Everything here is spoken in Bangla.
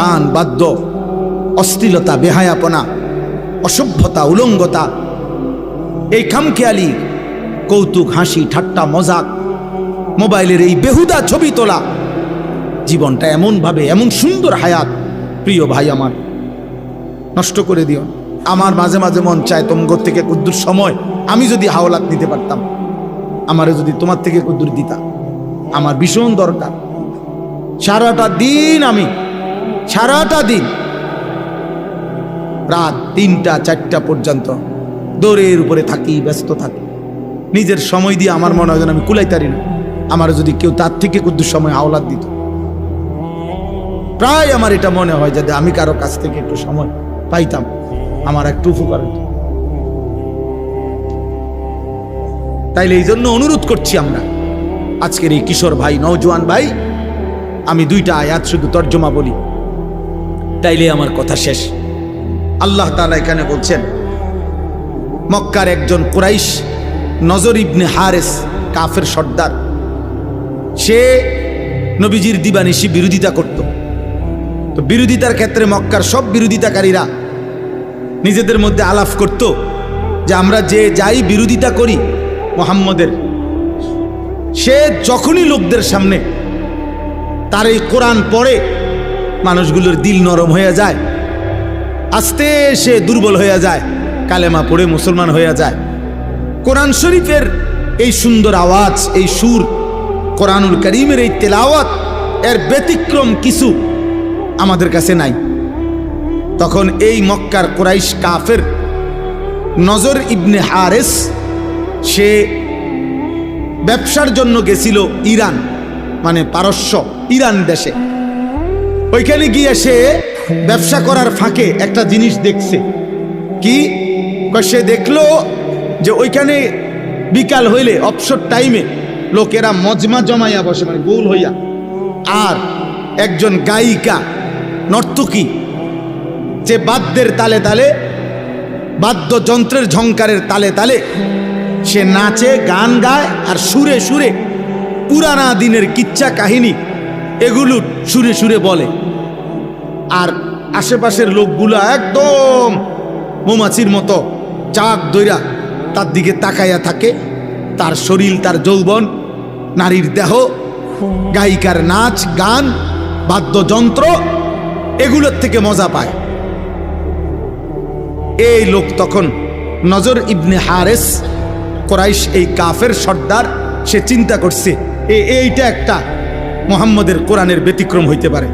গান বাদ্য, অশ্লীলতা, বেহায়াপনা, অসভ্যতা, উলঙ্গতা, এই খামখেয়ালি কৌতুক, হাসি, ঠাট্টা, মজাক, মোবাইলের এই বেহুদা ছবি তোলা, জীবনটা এমনভাবে, এমন সুন্দর হায়াত, প্রিয় ভাই আমার, নষ্ট করে দিও। আমার মাঝে মাঝে মন চায় তোমার থেকে কুদ্দুর সময় আমি যদি হাওলাত নিতে পারতাম, আমারে যদি তোমার থেকে কুদ্দুর দিতা, আমার ভীষণ দরকার। সারাটা দিন আমি, সারাটা দিন রাত 3টা 4টা পর্যন্ত দৌড়ের উপরে থাকি, ব্যস্ত থাকি, নিজের সময় দিয়ে আমার মনে হয় যেন আমি কুলাইতারি না। আমার যদি কেউ তার থেকে কুদ্দুর সময় হাওলাত দিত, প্রায় আমার এটা মনে হয় যদি আমি কারো কাছ থেকে একটু সময় পাইতাম, আমার একটু উপকার হতো। তাইলে এই জন্য অনুরোধ করছি আমরা আজকের এই কিশোর ভাই, নওজোয়ান ভাই, আমি 2টা আয়াত শুধু তর্জমা বলি, তাইলে আমার কথা শেষ। আল্লাহ তাআলা এখানে বলছেন, মক্কার একজন কুরাইশ, নজর ইবনে হারেস, কাফের সর্দার, সে নবীজির দিবানিশি বিরোধিতা করত। তো বিরোধিতার ক্ষেত্রে মক্কার সব বিরোধিতাকারীরা নিজেদের মধ্যে আলাপ করত যে আমরা যে যাই বিরোধিতা করি মুহাম্মদের, সে যখনই লোকদের সামনে তার এই কোরআন পড়ে মানুষগুলোর দিল নরম হয়ে যায়, আস্তে সে দুর্বল হয়ে যায়, কালেমা পড়ে মুসলমান হয়ে যায়। কোরআন শরীফের এই সুন্দর আওয়াজ, এই সুর, কোরআনুল কারীমের এই তেলাওয়াত, এর ব্যতিক্রম কিছু আমাদের কাছে নাই। তখন এই মক্কার কুরাইশ কাফের নজর ইবনে হারেস, সে ব্যবসার জন্য গেছিল ইরান, মানে পারস্য, ইরান দেশে। ওইখানে গিয়ে সে ব্যবসা করার ফাঁকে একটা জিনিস দেখছে। কি? সে দেখলো যে ওইখানে বিকাল হইলে, অবসর টাইমে লোকেরা মজমা জমাইয়া বসে, মানে গোল হইয়া, আর একজন গায়িকা, নর্তকী, যে বাদ্যের তালে তালে, বাদ্যযন্ত্রের ঝংকারের তালে তালে সে নাচে, গান গায়, আর সুরে সুরে পুরানা দিনের কিচ্ছা কাহিনী এগুলো সুরে সুরে বলে। আর আশেপাশের লোকগুলা একদম মৌমাছির মতো চাক দইরা তার দিকে তাকাইয়া থাকে। তার শরীর, তার যৌবন, নারীর দেহ, গায়িকার নাচ, গান, বাদ্যযন্ত্র, এগুলোর থেকে মজা পায়। এই লোক তখন নজর ইবনে হারেস, কুরাইশ এই কাফের সর্দার, সে চিন্তা করছে এইটা একটা মুহাম্মদের কোরআনের ব্যতিক্রম হইতে পারে।